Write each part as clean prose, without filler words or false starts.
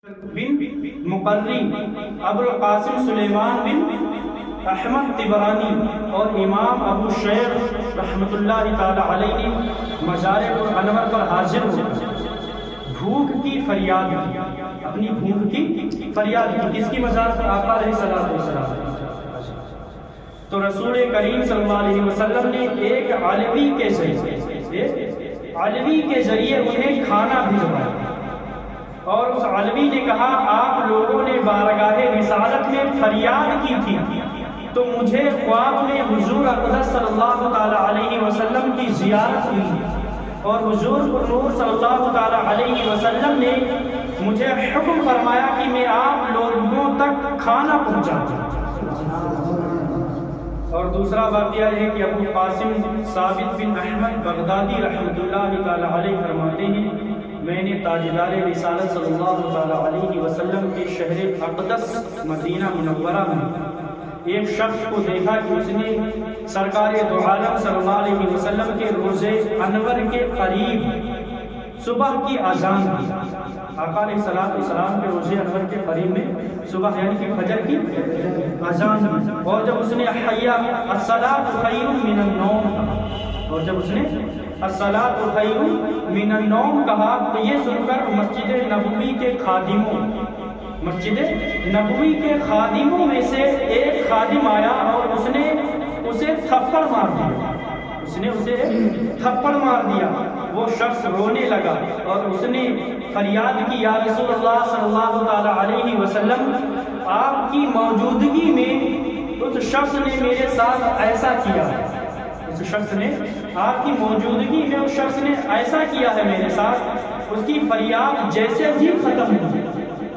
بن مقری، ابو القاسم سلیمان بن احمد طبرانی اور امام ابو شیخ رحمۃ اللہ تعالی علیہ نے مزار انور پر حاضر ہو بھوک کی فریاد کی، اپنی بھوک کی فریاد کی۔ کس کی مزار پر؟ آقا علیہ الصلوۃ والسلام۔ تو رسول کریم صلی اللہ علیہ وسلم نے ایک علوی کے ذریعے انہیں کھانا بھجوایا، اور اس علوی نے کہا آپ لوگوں نے بارگاہ رسالت میں فریاد کی تھی تو مجھے خواب میں حضور اقدس صلی اللہ تعالی علیہ وسلم کی زیارت ہوئی، اور حضور نور صلی اللہ تعالی علیہ وسلم نے مجھے حکم فرمایا کہ میں آپ لوگوں تک کھانا پہنچاؤں۔ اور دوسرا واقعہ ہے کہ ابو قاسم ثابت بن احمد بغدادی رحمۃ اللہ تعالی علیہ فرماتے ہیں میں نے تاجدار رسالت صلی اللہ تعالی علیہ وسلم کے شہر اقدس مدینہ منورہ میں ایک شخص کو دیکھا کہ اس نے سرکار دو عالم صلی اللہ علیہ وسلم کے روزے انور کے قریب صبح کی اذان دی۔ آقا علیہ السلام کے روزے انور کے قریب میں صبح یعنی کہ فجر کی اذان دی، اور جب اس نے حی الصلاۃ خیر من النوم، اور جب اس نے الصلاۃ خیر من النوم کہا تو یہ سن کر مسجد نبوی کے خادموں میں سے ایک خادم آیا اور اس نے اسے تھپڑ مار دیا۔ وہ شخص رونے لگا اور اس نے فریاد کی یا رسول اللہ صلی اللہ تعالی علیہ وسلم، آپ کی موجودگی میں اس شخص نے میرے ساتھ ایسا کیا ہے، آپ کی موجودگی میں اس شخص نے ایسا کیا ہے میرے ساتھ۔ اس کی فریاد جیسے ہی ختم ہوئی،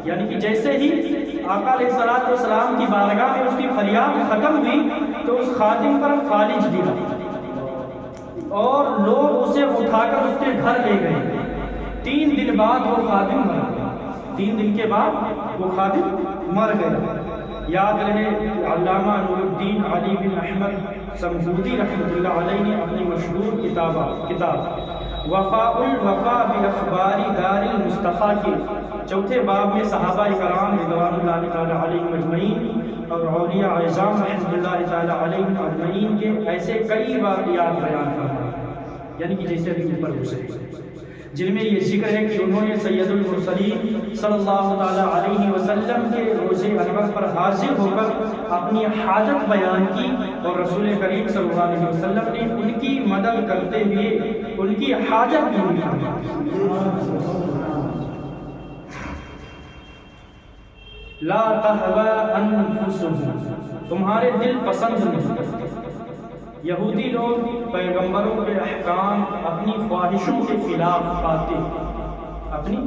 یعنی کہ جیسے ہی آقا علیہ الصلوۃ والسلام کی بارگاہ میں اس کی فریاد ختم ہوئی تو اس خادم پر فالج گرا اور لوگ اسے اٹھا کر اس کے گھر لے گئے۔ 3 دن بعد وہ خادم مر گیا، 3 دن کے بعد وہ خادم مر گیا۔ یاد رہے علامہ نور الدین علی بن احمد سمجودی رحمۃ اللہ علیہ نے اپنی مشہور کتاب وفاء الوفا باخبار دار المصطفیٰ کے 4 باب میں صحابہ کرام رضوان اللہ تعالی علیہم اجمعین اور اولیاء اعظام رحمۃ اللہ تعالی علیہم اجمعین کے ایسے کئی واقعات بیان فرمائے، یعنی کہ جیسے ابھی اوپر گزرے، جن میں یہ ذکر ہے کہ انہوں نے سید المرسلین صلی اللہ تعالی علیہ وسلم کے روزے انور پر حاضر ہو کر اپنی حاجت بیان کی، اور رسول کریم صلی اللہ علیہ وسلم نے ان کی مدد کرتے ہوئے ان کی حاجت پوری کی۔ لا تہوی انفسہم، تمہارے دل پسند نہیں کرتے۔ یہودی لوگ پیغمبروں کے احکام اپنی خواہشوں کے خلاف پاتے، اپنی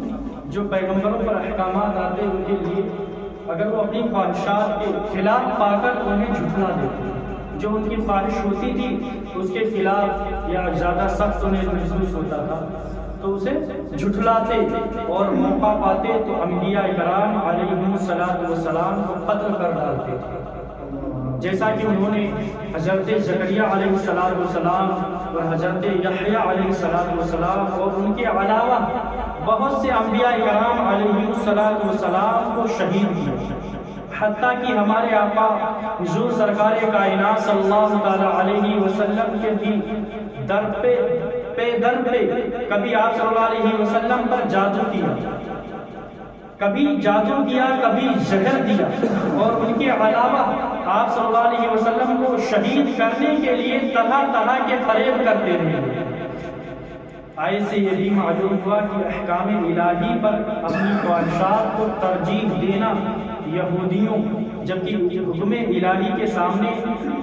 جو پیغمبروں پر احکامات آتے ان کے لیے اگر وہ اپنی خواہشات کے خلاف پا کر انہیں جھٹلا دیتے، جو ان کی خواہش ہوتی تھی اس کے خلاف یا زیادہ سخت انہیں محسوس ہوتا تھا تو اسے جھٹلاتے، اور موقع پاتے تو انبیاء کرام علیہم السلام کو قتل کر ڈالتے تھے، جیسا کہ انہوں نے حضرت زکریا علیہ السلام اور حضرت یحییٰ علیہ السلام اور ان کے علاوہ بہت سے انبیاء کرام علیہ السلام کو شہید کیا، حتیٰ کہ ہمارے آقا حضور سرکار کائنات صلی اللہ تعالی علیہ وسلم کے بھی در پہ کبھی آپ صلی اللہ علیہ وسلم پر جادو کیا، کبھی زہر دیا، اور ان کے علاوہ آپ صلی اللہ علیہ وسلم کو شہید کرنے کے لیے طرح کے فریب کرتے رہے۔ ایسے یہ بھی معلوم ہوا کہ احکام الہی پر اپنی خواہشات کو ترجیح دینا یہودیوں، جبکہ حکم الہی کے سامنے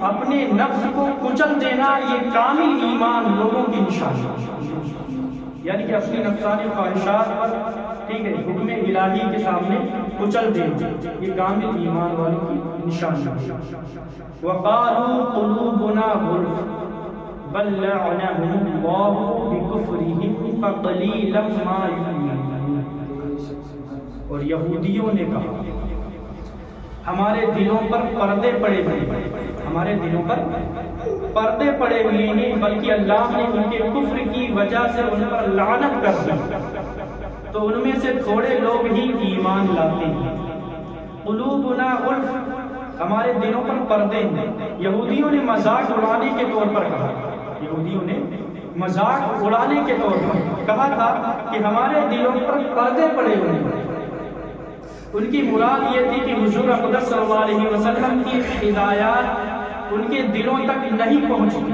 اپنے نفس کو کچل دینا یہ کامل ایمان لوگوں کی نشانی ہے، یعنی کہ اپنی نفسانی خواہشات پر حکم الہی کے سامنے کچل دینا یہ کامل ایمان والوں کی نشانی ہے۔ وقالوا قلوبنا غلف بل لعنهم الله بكفرهم فقليلا ما يؤمنون، اور یہودیوں نے کہا ہمارے دلوں پر پردے پڑے ہوئے ہیں، بلکہ اللہ نے ان کے کفر کی وجہ سے ان پر لعنت کر دی۔ تو ان میں سے تھوڑے لوگ ہی ایمان لاتے ہیں۔ قلوبنا غلف، ہمارے دلوں پر پردے ہیں۔ یہودیوں نے مذاق اڑانے کے طور پر کہا، یہودیوں نے مذاق اڑانے کے طور پر کہا تھا کہ ہمارے دلوں پر پردے پڑے ہوئے ہیں۔ ان کی مراد یہ تھی کہ حضور اقدس صلی اللہ علیہ وسلم کی ہدایات ان کے دلوں تک نہیں پہنچتی،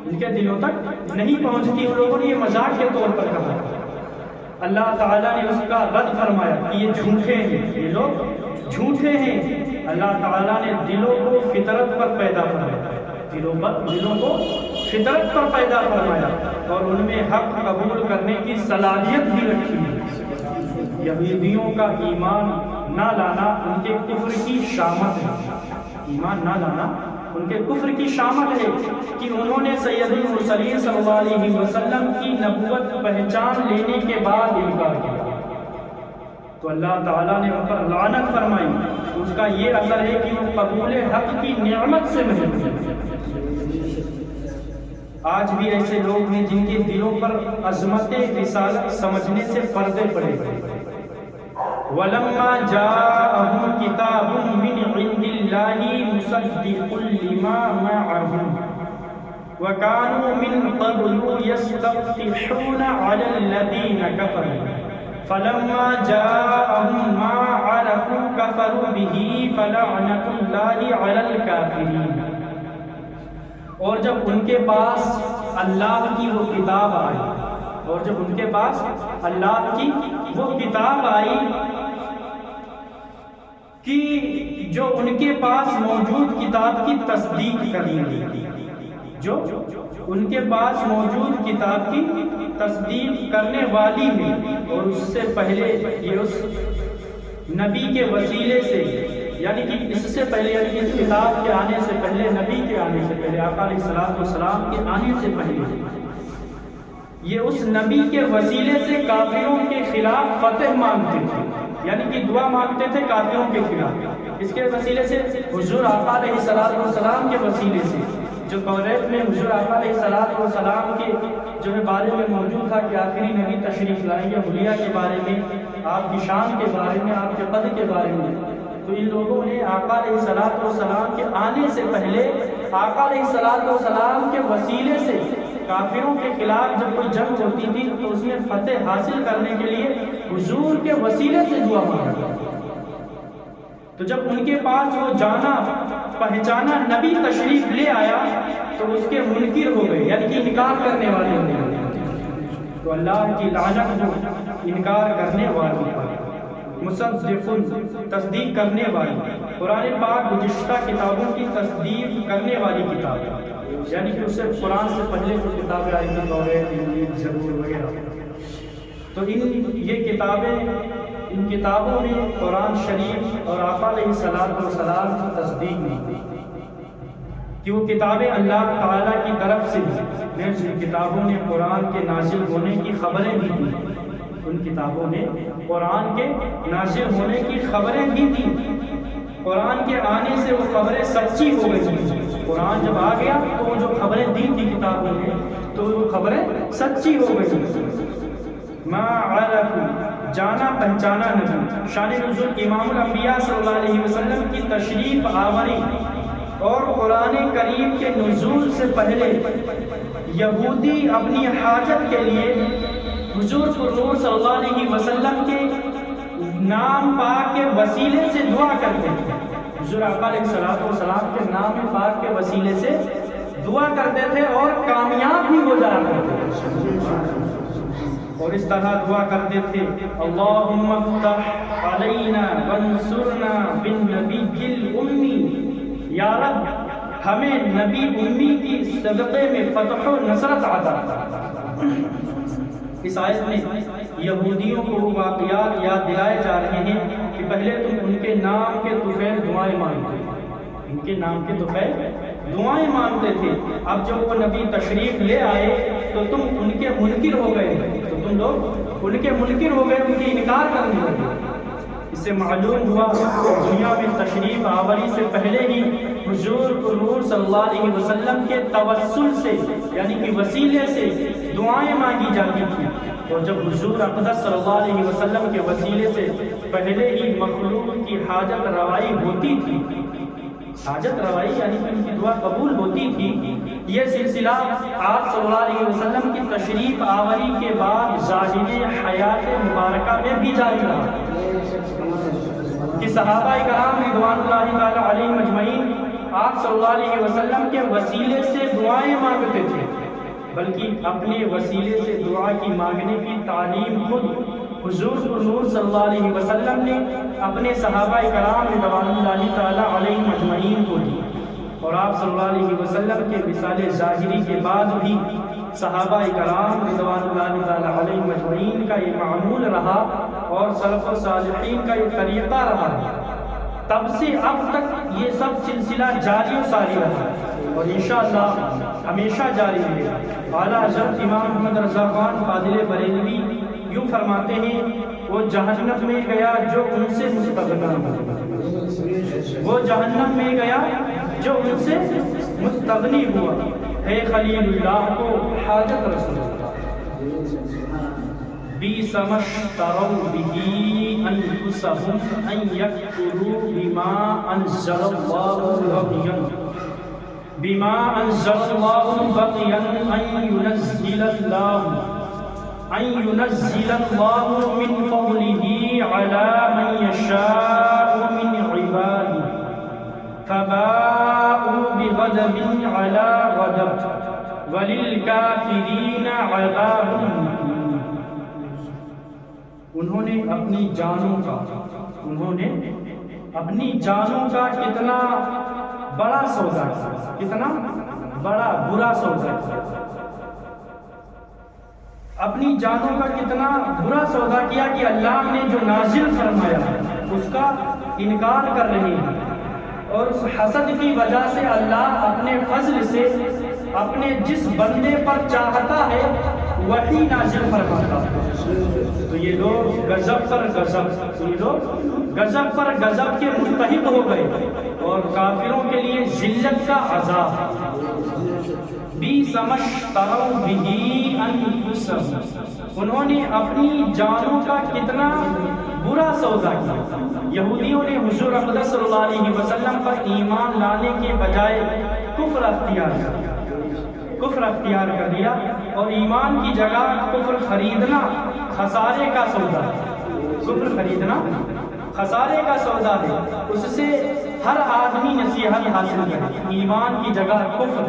ان کے دلوں تک نہیں پہنچتی۔ ان لوگوں نے یہ مذاق کے طور پر کہا۔ اللہ تعالیٰ نے اس کا رد فرمایا کہ یہ جھوٹے ہیں، یہ لوگ جھوٹے ہیں۔ اللہ تعالیٰ نے دلوں کو فطرت پر پیدا فرمایا، دلوں کو فطرت پر پیدا فرمایا اور ان میں حق قبول کرنے کی صلاحیت بھی رکھی ہے۔ یہودیوں کا ایمان نہ لانا ان کے کفر کی شامت ہے، ایمان نہ لانا ان کے کفر کی شامت ہے کہ انہوں نے سید المرسلین صلی اللہ علیہ وسلم کی نبوت پہچان لینے کے بعد انکار کیا، تو اللہ تعالیٰ نے ان پر لعنت فرمائی۔ اس کا یہ اثر ہے کہ وہ قبول حق کی نعمت سے محروم ہیں۔ آج بھی ایسے لوگ ہیں جن کے دلوں پر عظمت رسالت سمجھنے سے پردے پڑے ہوئے۔ وَلَمَّا جَاءَهُمْ كِتَابٌ مِّنْ عِندِ اللَّهِ مُصَدِّقٌ لِّمَا مَعَهُمْ وَكَانُوا مِنْ قَبْلُ يَسْتَفْتِحُونَ عَلَى الَّذِينَ كَفَرُوا فَلَمَّا جَاءَهُمْ مَا عَرَفُوا كَفَرُوا بِهِ فَلَعْنَةُ اللَّهِ عَلَى الْكَافِرِينَ۔ اور جب ان کے پاس اللہ کی وہ کتاب آئی، اور جب ان کے پاس اللہ کی وہ کتاب آئی کہ جو ان کے پاس موجود کتاب کی تصدیق کرنے لگی، جو ان کے پاس موجود کتاب کی تصدیق کرنے والی ہے، اور اس سے پہلے یہ اس نبی کے وسیلے سے، یعنی کہ اس سے پہلے، یعنی کہ اس کتاب کے آنے سے پہلے، نبی کے آنے سے پہلے، آقا علیہ الصلوۃ والسلام کے آنے سے پہلے، یہ اس نبی کے وسیلے سے کافروں کے خلاف فتح مانگتے تھے، یعنی کہ دعا مانگتے تھے کافروں کے خلاف۔ اس کے وسیلے سے حضور آقا علیہ الصلوۃ والسلام کے وسیلے سے، جو توریت میں حضور آقا علیہ الصلوۃ والسلام کے جو ہے بارے میں موجود تھا کہ آخری نبی تشریف لائیں گے، حلیہ کے بارے میں، آپ کی شان کے بارے میں، آپ کے قد کے بارے میں، تو ان لوگوں نے آقا علیہ الصلوۃ والسلام کے آنے سے پہلے آقا علیہ الصلوۃ والسلام کے وسیلے سے کافروں کے خلاف جب کوئی جنگ ہوتی تھی تو اس میں فتح حاصل کرنے کے لیے حضور کے وسیلے سے دعا مانگا۔ تو جب ان کے پاس وہ جانا پہچانا نبی تشریف لے آیا تو اس کے منکر ہو گئے، یعنی کہ انکار کرنے والے ہو گئے۔ تو اللہ کی لعنت ہو انکار کرنے والوں پر، مصدقن تصدیق کرنے والی، قرآن پاک گزشتہ کتابوں کی تصدیق کرنے والی کتاب، یعنی کہ اس سے قرآن سے پہلے جو کتابیں آئی تھیں، توریت، انجیل، زبور وغیرہ، تو یہ کتابیں، ان کتابوں نے قرآن شریف اور آقا علیہ الصلوۃ والسلام کی تصدیق نہیں کہ وہ کتابیں اللہ تعالیٰ کی طرف سے ہیں۔ ان کتابوں نے قرآن کے نازل ہونے کی خبریں بھی دیں، ان کتابوں نے قرآن کے نازل ہونے کی خبریں بھی دیں، قرآن کے آنے سے وہ خبریں سچی ہو گئی۔ قرآن جب آ گیا تو وہ جو خبریں دی تھی کتابوں نے تو وہ خبریں سچی ہو گئی۔ ما عرفوا جانا پہچانا نہیں۔ شان نزول امام الانبیاء صلی اللہ علیہ وسلم کی تشریف آوری اور قرآن کریم کے نزول سے پہلے یہودی اپنی حاجت کے لیے حضور صلی اللہ علیہ وسلم کے نام پاک کے وسیلے سے دعا کرتے تھے۔ حضور آقا علیہ الصلوۃ والسلام کے نام پاک کے وسیلے سے دعا کرتے تھے اور کامیاب بھی ہو جایا کرتے تھے، اور اس طرح دعا کرتے تھے، اللہم افتح علینا وانصرنا بالنبی الامی، یا رب ہمیں نبی امی کی صدقے میں فتح و نصرت عطا فرما۔ اس آیت میں یہودیوں کو واقعات یاد دلائے جا رہے ہیں کہ پہلے تم ان کے نام کے طفیل دعائیں مانگتے تھے، ان کے نام کے طفیل دعائیں مانگتے تھے، اب جب وہ نبی تشریف لے آئے تو تم ان کے منکر ہو گئے، تو تم لوگ ان کے منکر ہو گئے، ان کی انکار کرنے لگے۔ اس سے معلوم ہوا دنیا میں تشریف آوری سے پہلے ہی حضور صلی اللہ علیہ وسلم کے توسل سے، یعنی کہ وسیلے سے دعائیں مانگی جاتی تھی اور جب حضور اقدس صلی اللہ علیہ وسلم کے وسیلے سے پہلے ہی مخلوق کی حاجت روائی ہوتی تھی، حاجت روائی یعنی کہ ان کی دعا قبول ہوتی تھی، یہ سلسلہ آپ صلی اللہ علیہ وسلم کی تشریف آوری کے بعد ظاہر حیات مبارکہ میں بھی جاری رہا کہ صحابہ کرام رضوان اللہ تعالی علیہم اجمعین آپ صلی اللہ علیہ وسلم کے وسیلے سے دعائیں مانگتے تھے، بلکہ اپنے وسیلے سے دعا کی مانگنے کی تعلیم خود حضور نور صلی اللہ علیہ وسلم نے اپنے صحابہ کرام رضوان اللہ تعالی علیہم اجمعین کو دی، اور آپ صلی اللہ علیہ وسلم کے وصال ظاہری کے بعد بھی صحابہ کرام رضوان اللہ تعالی علیہم اجمعین کا یہ معمول رہا اور سلف و صالحین کا یہ طریقہ رہا، تب سے اب تک یہ سب سلسلہ جاری و ساری رہا اور انشاءاللہ ہمیشہ جاری رہے گا۔ اعلیٰ حضرت امام محمد رضا خان فاضل بریلوی یوں فرماتے ہیں، وہ جہنم میں گیا جو ان سے مستغنی ہوا، وہ جہنم میں گیا جو ان سے مستغنی ہوا، ہے خلیل اللہ کو حاجت رسول بئس ما اشتروا به انفسهم ان يكفروا بما انزل الله بغيا ان ينزل الله من فضله على من يشاء من عباده فباءوا بغضب على غضب وللكافرين عذاب مهين۔ انہوں نے اپنی جانوں کا کتنا بڑا سودا کیا، کتنا بڑا برا سودا کیا، اپنی جانوں کا کتنا برا سودا کیا کہ اللہ نے جو نازل فرمایا اس کا انکار کر رہے ہیں، اور اس حسد کی وجہ سے اللہ اپنے فضل سے اپنے جس بندے پر چاہتا ہے وہی نازل فرماتا ہے۔ تو یہ لوگ غضب پر غضب کے مستحق ہو گئے، اور کافروں کے لیے ذلت کا عذاب۔ بئس ما اشتروا به انفسهم، انہوں نے اپنی جانوں کا کتنا برا سودا کیا۔ یہودیوں نے حضور اقدس صلی اللہ علیہ وسلم پر ایمان لانے کے بجائے کفر اختیار کر دیا، اور ایمان کی جگہ کفر خریدنا خسارے کا سودا ہے، کفر خریدنا خسارے کا سودا ہے، اس سے ہر آدمی نصیحت حاصل کرے۔ ایمان کی جگہ کفر،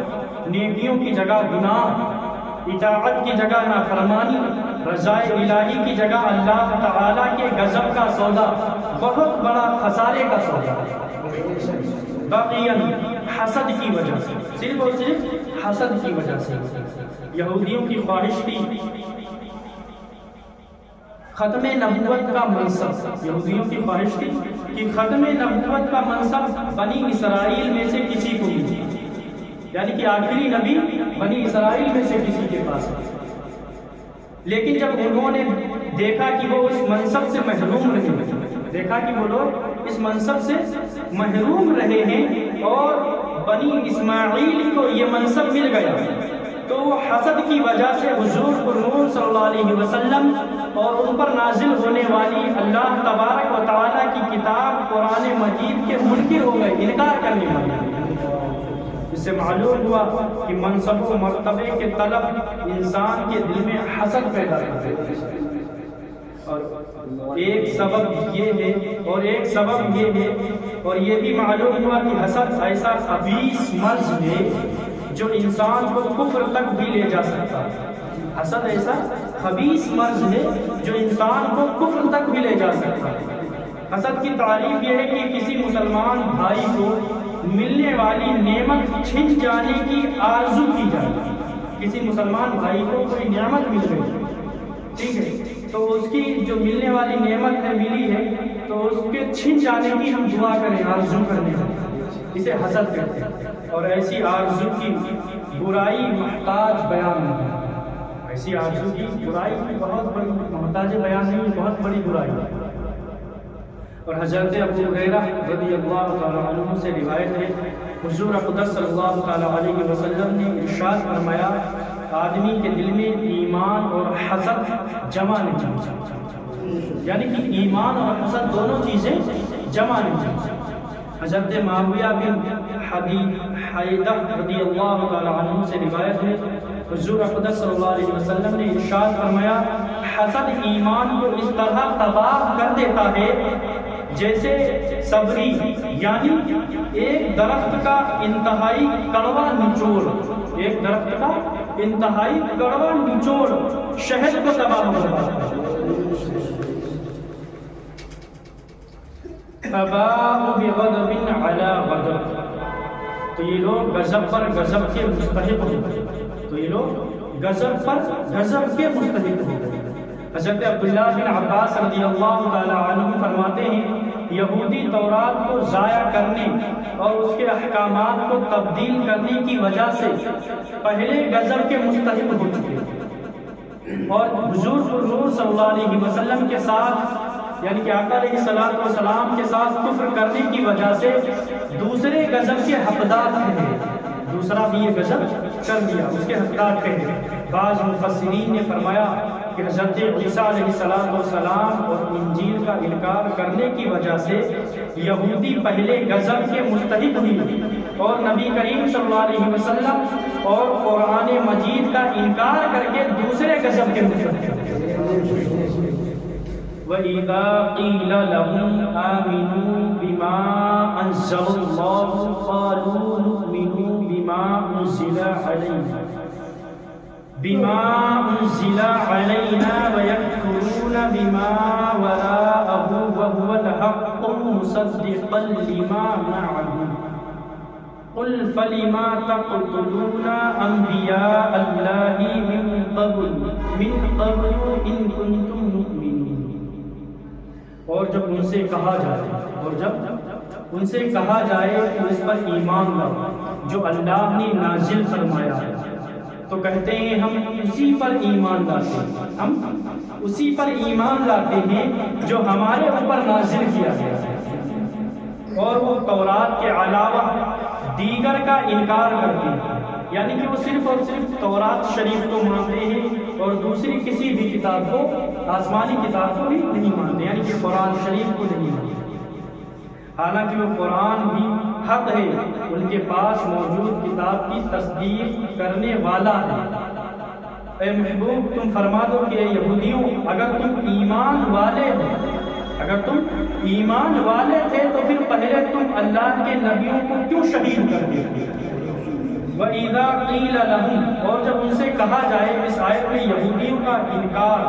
نیکیوں کی جگہ گناہ، اطاعت کی جگہ نافرمانی، رضائے الہی کی جگہ اللہ تعالیٰ کے غضب کا سودا بہت بڑا خسارے کا سودا ہے۔ باقیاً حسد کی وجہ سے، صرف اور صرف حسد کی وجہ سے یہودیوں کی خواہش تھی ختم نبوت کا منصب، یہودیوں کی خواہش تھی کہ ختم نبوت کا منصب بنی اسرائیل میں سے کسی کو ملے، یعنی کہ آخری نبی بنی اسرائیل میں سے کسی کے پاس ہے۔ لیکن جب انہوں نے دیکھا کہ وہ اس منصب سے محروم رہے، دیکھا کہ وہ لوگ اس منصب سے محروم رہے ہیں اور بنی اسماعیل کو یہ منصب مل گیا، تو وہ حسد کی وجہ سے حضور نور صلی اللہ علیہ وسلم اور ان پر نازل ہونے والی اللہ تبارک و تعالیٰ کی کتاب قرآن مجید کے منکر ہو گئے، انکار کرنے والے۔ اس سے معلوم ہوا کہ منصب و مرتبے کے طلب انسان کے دل میں حسد پیدا کرتے ہیں، اور ایک سبب یہ ہے اور یہ بھی معلوم ہوا کہ حسد ایسا خبیث مرض ہے جو انسان کو کفر تک بھی لے جا سکتا ہے۔ حسد ایسا خبیث مرض ہے جو انسان کو کفر تک بھی لے جا سکتا ہے۔ حسد کی تعریف یہ ہے کہ کسی مسلمان بھائی کو ملنے والی نعمت چھن جانے کی آرزو کی جائے۔ کسی مسلمان بھائی کو کوئی نعمت مل گئی، ٹھیک ہے، تو اس کی جو ملنے والی نعمت ہے ملی ہے تو اس کے چھن جانے کی ہم دعا کریں، آرزو کرنے ہیں، اسے حسد کہتے ہیں۔ اور ایسی آرزو کی برائی محتاج بیان نہیں، ایسی آرزو کی برائی بہت بڑی محتاج بیان نہیں، بہت بڑی برائی ہے۔ اور حضرت ابو ہریرہ رضی اللہ تعالی عنہ سے روایت ہے، حضور اقدس صلی اللہ تعالی علیہ وسلم نے ارشاد فرمایا، آدمی کے دل میں ایمان اور حسد جمع نہیں چاہیے، یعنی کہ ایمان اور حسد دونوں چیزیں جمع نہیں چاہیے۔ حضرت معاویہ بن حیدہ رضی اللہ تعالیٰ عنہ سے روایت ہے، حضور اقدس صلی اللہ علیہ وسلم نے ارشاد فرمایا، حسد ایمان کو اس طرح تباہ کر دیتا ہے جیسے صبری، یعنی ایک درخت کا انتہائی کڑوا نچوڑ، ایک درخت کا انتہائی کڑوا نچوڑ شہد کو تباہ کر دیتا ہے۔ فباءوا بغضب على غضب، تو یہ لوگ غضب پر غضب کے مستحق ہو گئے، تو یہ لوگ غضب پر غضب کے مستحق ہو گئے۔ حضرت عبداللہ بن عباس رضی اللہ تعالی عنہ فرماتے ہیں، یہودی تورات کو ضائع کرنے اور اس کے احکامات کو تبدیل کرنے کی وجہ سے پہلے غضب کے مستحق ہو چکے، اور حضور نور صلی اللہ علیہ وسلم کے ساتھ یعنی کہ آقا علیہ الصلوۃ والسلام کے ساتھ کفر کرنے کی وجہ سے دوسرے غضب کے حقدار تھے، دوسرا بھی یہ غضب کر دیا، اس کے حقدار تھے۔ بعض مفسرین نے فرمایا کہ حضرت عیسیٰ علیہ السلام اور انجیل کا انکار کرنے کی وجہ سے یہودی پہلے غضب کے مستحق ہوئی، اور نبی کریم صلی اللہ علیہ وسلم اور قرآن مجید کا انکار کر کے دوسرے غضب کے مستحق ہوئی۔ وَإِذَا قِيلَ لَهُمْ آمِنُوا بِمَا أَنزَلَ اللَّهُ قَالُوا نُؤْمِنُ بِمَا أُنزِلَ عَلَيْنَا وَيَكْفُرُونَ بِمَا وَرَاءَهُ وَهُوَ الْحَقُّ مُصَدِّقًا لِمَا مَعَهُمْ قُلْ فَلِمَ تَقْتُلُونَ أَنْبِيَاءَ اللَّهِ مِنْ قَبْلُ إِن كُنتُم مُؤْمِنِينَ۔ اور جب ان سے کہا جائے کہ اس پر ایمان لاؤ جو اللہ نے نازل فرمایا ہے، تو کہتے ہیں ہم اسی پر ایمان لاتے ہیں، ہم اسی پر ایمان لاتے ہیں جو ہمارے اوپر نازل کیا گیا ہے، اور وہ تورات کے علاوہ دیگر کا انکار کرتے ہیں، یعنی کہ وہ صرف اور صرف تورات شریف کو مانتے ہیں اور دوسری کسی بھی کتاب کو، آسمانی کتاب کو بھی نہیں مانتے، یعنی کہ قرآن شریف کو نہیں مانتے، حالانکہ وہ قرآن بھی حق ہے، ان کے پاس موجود کتاب کی تصدیق کرنے والا ہے۔ اے محبوب تم فرما دو کہ اے یہودیوں، اگر تم ایمان والے تھے تو پھر پہلے تم اللہ کے نبیوں کو کیوں شہید کر دیتے؟ وَإِذَا قِيلَ لَهُمْ، اور جب ان سے کہا جائے، اس آیت میں یہودیوں کا انکار،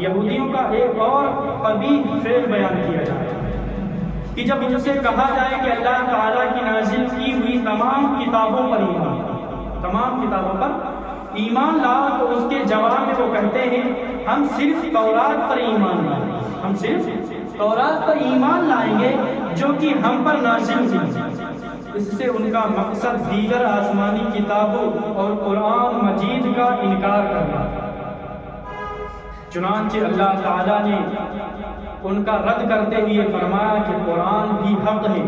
یہودیوں کا ایک اور قبیح فعل بیان کیا جائے کہ جب ان سے کہا جائے کہ اللہ تعالیٰ کی نازل کی ہوئی تمام کتابوں پر ایمان لاؤ، تو اس کے جواب میں وہ کہتے ہیں ہم صرف تورات پر ایمان لائیں گے، ہم صرف تورات پر ایمان لائیں گے جو کہ ہم پر نازل ہوئی۔ اس سے ان کا مقصد دیگر آسمانی کتابوں اور قرآن مجید کا انکار کرنا۔ چنانچہ اللہ تعالیٰ نے ان کا رد کرتے ہوئے فرمایا کہ قرآن بھی حق ہے،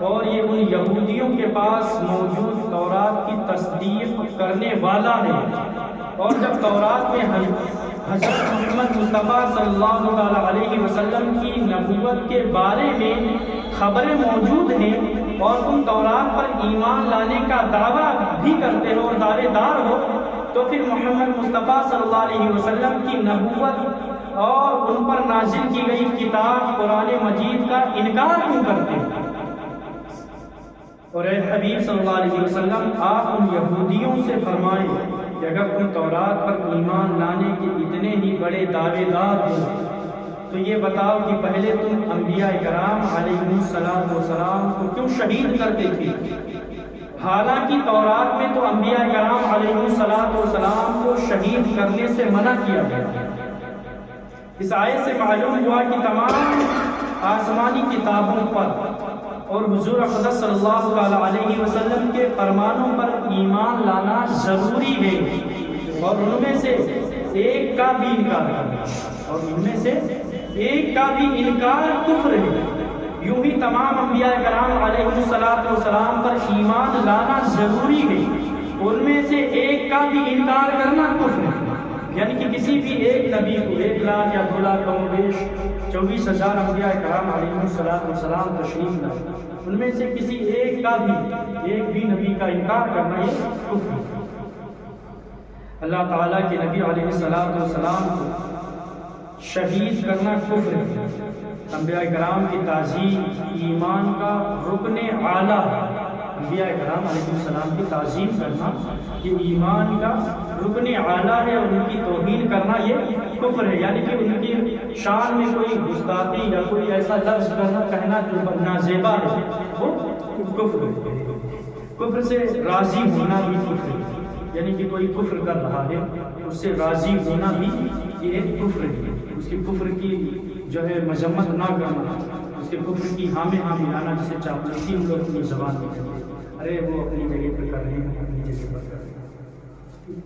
اور یہ ان یہودیوں کے پاس موجود تورات کی تصدیق کرنے والا ہے، اور جب تورات میں حضرت محمد مصطفیٰ صلی اللہ علیہ وسلم کی نبوت کے بارے میں خبریں موجود ہیں، اور تم تورات پر ایمان لانے کا دعویٰ بھی کرتے ہو اور دعوے دار ہو، تو پھر محمد مصطفیٰ صلی اللہ علیہ وسلم کی نبوت اور ان پر نازل کی گئی کتاب قرآن مجید کا انکار کیوں کرتے ہو؟ اور اے حبیب صلی اللہ علیہ وسلم، آپ ان یہودیوں سے فرمائیں کہ اگر تم تورات پر ایمان لانے کے اتنے ہی بڑے دعوے دار ہو تو یہ بتاؤ کہ پہلے تم انبیاء کرام علیہ السلام کو کیوں شہید کرتے تھے؟ حالانکہ تورات میں تو انبیاء کرام علیہ السلام کو شہید کرنے سے منع کیا گیا۔ اس آیت سے معلوم ہوا کہ تمام آسمانی کتابوں پر اور حضور اقدس صلی اللہ علیہ وسلم کے فرمانوں پر ایمان لانا ضروری ہے، اور ان میں سے ایک کا بھی انکار کفر ہے۔ یوں ہی تمام انبیاء کرام علیہ السلام پر ایمان لانا ضروری ہے، ان میں سے ایک کا بھی انکار کرنا کفر ہے۔ یعنی کہ کسی بھی ایک نبی کو 1 لاکھ یا 2 لاکھ کم و بیش 24,000 انبیاء کرام علیہ السلام تشریف لائے، ان میں سے کسی ایک بھی نبی کا انکار کرنا یہ کفر ہے۔ اللہ تعالیٰ کے نبی علیہ السلام کو شہید کرنا کفر ہے۔ انبیاء کرام کی تعظیم ایمان کا رکن اعلیٰ ہے۔ انبیاء کرام علیہ السلام کی تعظیم کرنا یہ ایمان کا رکن اعلیٰ ہے، اور ان کی توہین کرنا یہ کفر ہے۔ یعنی کہ ان کی شان میں کوئی گستاخی یا کوئی ایسا لفظ کہنا جو نازیبا ہے وہ کفر ہے۔ کفر سے راضی ہونا بھی کفر ہے، یعنی کہ کوئی کفر کر رہا ہے اس سے راضی ہونا بھی یہ ایک کفر ہے۔ اس کے کفر کی جو ہے مذمت نہ کرنا، اس کے کفر کی ہاں میں ہاں ملانا، جسے چاپلوسی ہم لوگ اپنی زبان میں کہتے ہیں، ارے وہ اپنی جگہ پر کر رہے ہیں، اپنی جگہ پر کر رہے ہیں۔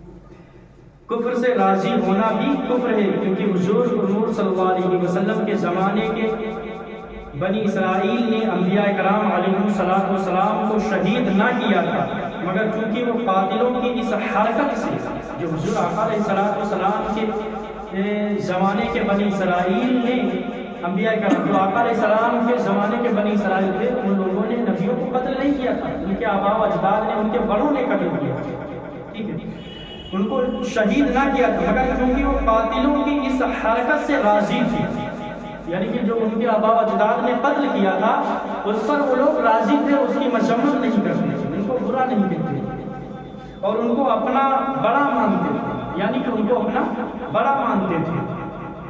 کفر سے راضی ہونا بھی کفر ہے، کیونکہ حضور صلی اللہ علیہ وسلم کے زمانے کے بنی اسرائیل نے انبیاء کرام علیہ السلام کو شہید نہ کیا تھا، مگر چونکہ وہ قاتلوں کی اس حرکت سے جو حضور آقا علیہ السلام کے زمانے کے بنی اسرائیل نے انبیاء کرام جو آقا علیہ السلام کے زمانے کے بنی اسرائیل تھے، ان لوگوں نے نبیوں کو قتل نہیں کیا تھا، ان کے آباء و اجداد نے، ان کے بڑوں نے قتل کیا، ٹھیک ہے، ان کو شہید نہ کیا تھا، مگر چونکہ وہ قاتلوں کی اس حرکت سے راضی تھی، یعنی کہ جو ان کے آباء و اجداد نے قتل کیا تھا اس پر وہ لوگ راضی تھے، اس کی مذمت نہیں کرتے تھے، ان کو برا نہیں کہتے تھے، اور ان کو اپنا بڑا مانتے تھے، یعنی کہ ان کو اپنا بڑا مانتے تھے،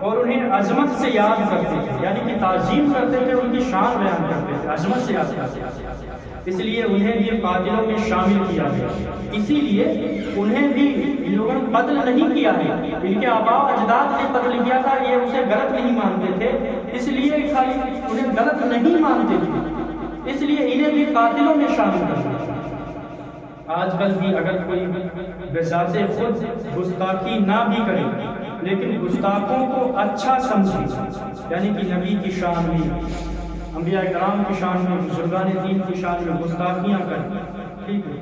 اور انہیں عظمت سے یاد کرتے تھے، یعنی کہ تعظیم کرتے تھے، ان کی شان بیان کرتے تھے، عظمت سے یاد کرتے تھے، اس لیے انہیں بھی قاتلوں میں شامل کیا گیا۔ اسی لیے انہیں بھی لوگوں نے قتل نہیں کیا ہے، ان کے آباء و اجداد نے قتل کیا تھا، یہ اسے غلط نہیں مانتے تھے، اس لیے خالی انہیں غلط نہیں مانتے تھے، اس لیے انہیں بھی قاتلوں میں شامل کر دیا۔ آج کل بھی اگر کوئی بذات خود گستاخی نہ بھی کرے لیکن گستاخوں کو اچھا سمجھے، یعنی کہ نبی کی شان میں، انبیاء کرام کی شان میں، بزرگان دین کی شان میں گستاخیاں کرے، ٹھیک ہے،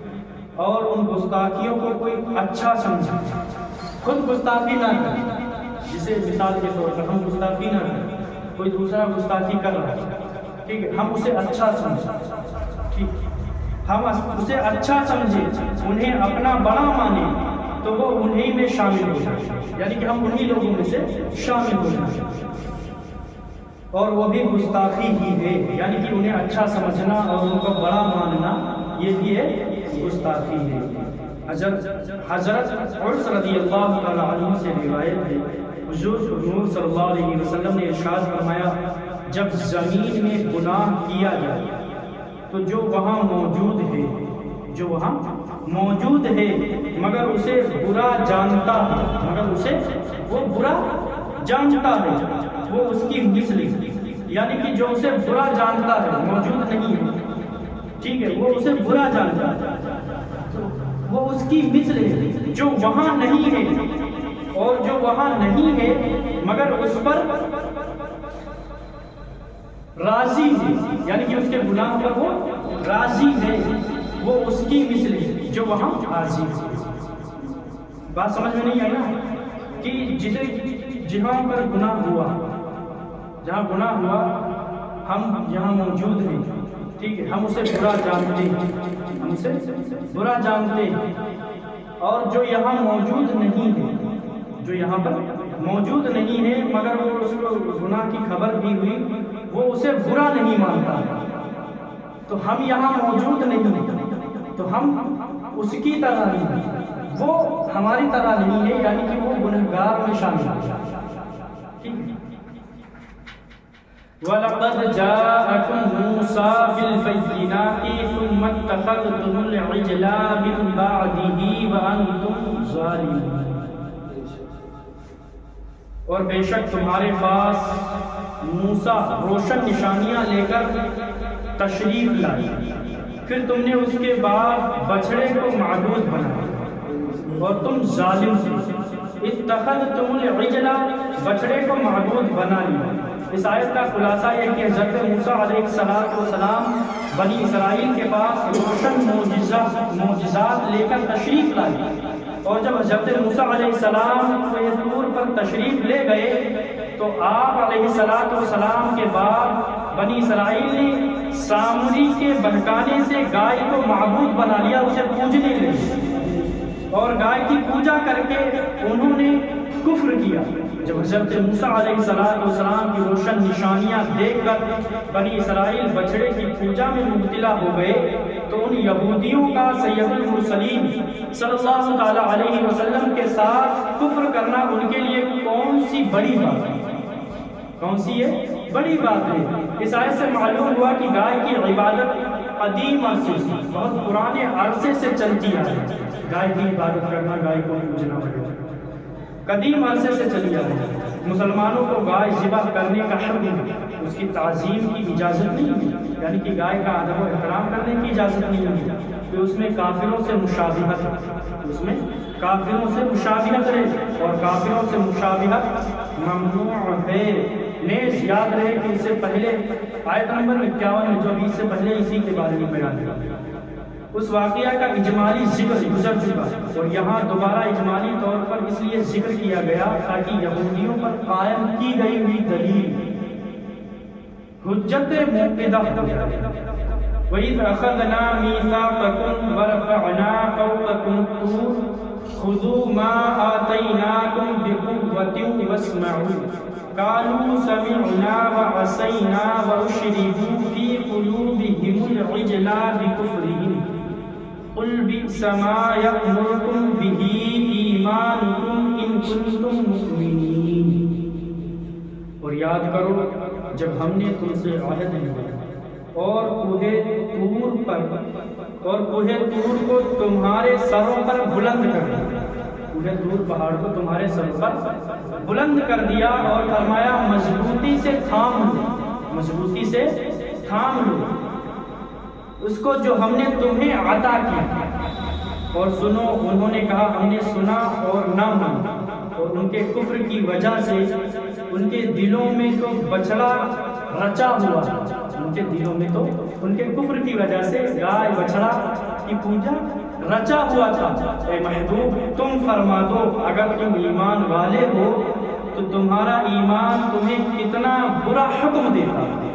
اور ان گستاخیوں کو کوئی اچھا سمجھے، خود گستاخی نہ کرے، جسے مثال کے طور پر ہم گستاخی نہ کریں، کوئی دوسرا گستاخی کر رہا ہے، ٹھیک ہے، ہم اسے اچھا سمجھیں، ٹھیک ہے، ہم اسے اچھا سمجھیں، انہیں اپنا بڑا مانیں، تو وہ انہی میں شامل ہو جائے، یعنی کہ ہم انہی لوگوں میں سے شامل ہو جائیں، اور وہ بھی گستاخی ہی ہے، یعنی کہ انہیں اچھا سمجھنا اور ان کو بڑا ماننا یہ بھی ایک گستاخی ہے۔ حضرت عرس رضی اللہ تعالی عنہ سے روایت ہے، حضور صلی اللہ علیہ وسلم نے ارشاد فرمایا، جب زمین میں گناہ کیا جائے تو جو وہاں موجود ہے مگر اسے برا جانتا ہے، وہ برا جانتا ہے، وہ اس کی مثل، یعنی کہ جو اسے برا جانتا ہے، موجود نہیں ہے، ٹھیک ہے، وہ اسے برا جانتا ہے، وہ اس کی مثل ہے، جو وہاں نہیں ہے، اور جو وہاں نہیں ہے مگر اس پر راضی ہے، یعنی کہ اس کے گناہ پر وہ راضی ہے، وہ اس کی مثل ہے جو وہاں راضی ہے۔ بات سمجھ میں نہیں آئی نا، کہ جہاں پر گناہ ہوا، ہم یہاں موجود ہیں، ٹھیک ہے، ہم اسے برا جانتے ہیں، اور جو یہاں موجود نہیں ہے، جو یہاں پر موجود نہیں ہے مگر وہ اس کو گناہ کی خبر بھی ہوئی، وہ اسے برا نہیں مانتا، تو ہم یہاں موجود نہیں ہیں، تو ہم اس کی طرح نہیں ہیں، وہ ہماری طرح نہیں ہے، یعنی کہ وہ گنہگار میں شامل ہے، ٹھیک ہے۔ وَلَقَدْ جَاءَكُمْ مُوسَىٰ بِالْبَيِّنَاتِ ثُمَّ اتَّخَذْتُمُ الْعِجْلَ مِن بَعْدِهِ وَأَنْتُمْ ظَالِمُونَ، اور بے شک تمہارے پاس موسیٰ روشن نشانیاں لے کر تشریف لائی، پھر تم نے اس کے بعد بچڑے کو معبود بنایا اور تم ظالم تھے۔ اتخذتم العجل، بچڑے کو معبود بنا لیا، اس آیت کا خلاصہ یہ کہ حضرت موسیٰ علیہ السلام بنی اسرائیل کے پاس روشن معجزات لے کر تشریف لائے، اور جب حضرت موسیٰ علیہ السلام طور پر تشریف لے گئے تو آپ علیہ السلام کے بعد بنی اسرائیل نے سامری کے بہکانے سے گائے کو معبود بنا لیا، اسے پوجنے لگے اور گائے کی پوجا کر کے انہوں نے کفر کیا۔ جب حضرت موسیٰ علیہ السلام کی روشن نشانیاں دیکھ کر بنی اسرائیل بچڑے کی پوجا میں مبتلا ہو گئے تو ان یہودیوں کا سید المرسلین صلی اللہ تعالیٰ علیہ وسلم کے ساتھ کفر کرنا ان کے لیے کون سی بڑی بات ہے، کون سی ہے بڑی بات ہے۔ اس آیت سے معلوم ہوا کہ گائے کی عبادت قدیم عرصے سے، بہت پرانے عرصے سے چلتی آئی ہے۔ گائے کی عبادت کرنا، گائے کو پوجنا وغیرہ قدیم عرصے سے چلی آ رہی ہے۔ مسلمانوں کو گائے ذبح کرنے کا حق نہیں، اس کی تعظیم کی اجازت نہیں ہے، یعنی کہ گائے کا ادب و احترام کرنے کی اجازت نہیں ہے کہ اس میں کافروں سے مشابہت ہے، اس میں کافروں سے مشابہت ہے، اور کافروں سے مشابہت ممنوع ہے۔ نیز یاد رہے کہ اس سے پہلے آیت نمبر 51 میں جو بھی اس سے پہلے اسی کے بارے میں بیان کیا، اس واقعہ کا اجمالی ذکر گزر چکا، اور یہاں دوبارہ اجمالی طور پر اس لیے ذکر کیا گیا تاکہ یہودیوں پر قائم کی گئی ہوئی دلیل حجت موقدہ وَإِذْ أَخَذْنَا مِيثَاقَكُمْ وَرَفَعْنَا فَوْقَكُمُ الطُّورَ خُذُوا مَا آتَيْنَاكُمْ بِقُوَّةٍ وَاسْمَعُوا قَالُوا سَمِعْنَا وَعَصَيْنَا وَأُشْرِبُوا فِي قُلُوبِهِمُ الْعِجْلَ بِكُفْرِهِمْ قُلْ بِئْسَ مَا يَأْمُرُكُمْ بِهِ إِيمَانُكُمْ إِن كُنتُم مُّؤْمِنِينَ۔ اور یاد کرو جب ہم نے تم سے عہد لیا اور کوہ طور کو تمہارے سروں پر بلند کر دیا، کوہ طور پہاڑ کو تمہارے سروں پر بلند کر دیا، اور فرمایا مضبوطی سے تھام لو، مضبوطی سے تھام لو اس کو جو ہم نے تمہیں عطا کیا، اور سنو انہوں نے کہا ہم نے سنا اور نہ مانا، اور ان کے کفر کی وجہ سے ان کے دلوں میں تو بچڑا رچا ہوا، ان کے دلوں میں تو ان کے کفر کی وجہ سے گائے بچڑا کی پوجا رچا ہوا تھا۔ اے محبوب تم فرما دو اگر تم ایمان والے ہو تو تمہارا ایمان تمہیں کتنا برا حکم دیتا ہے،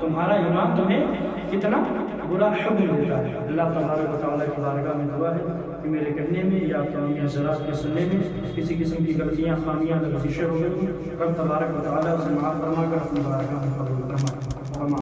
تمہارا ایمان تمہیں کتنا برا حکم دیتا ہے۔ اللہ تبارک و تعالیٰ کی بارگاہ میں دعا ہے کہ میرے کہنے میں یا اپنی حضرات کے سننے میں کسی قسم کی غلطیاں، خامیاں، لغزشیں ہو گئی، رب تبارک و تعالیٰ اسے معاف فرما کر اپنی بارگاہ میں قبول فرما۔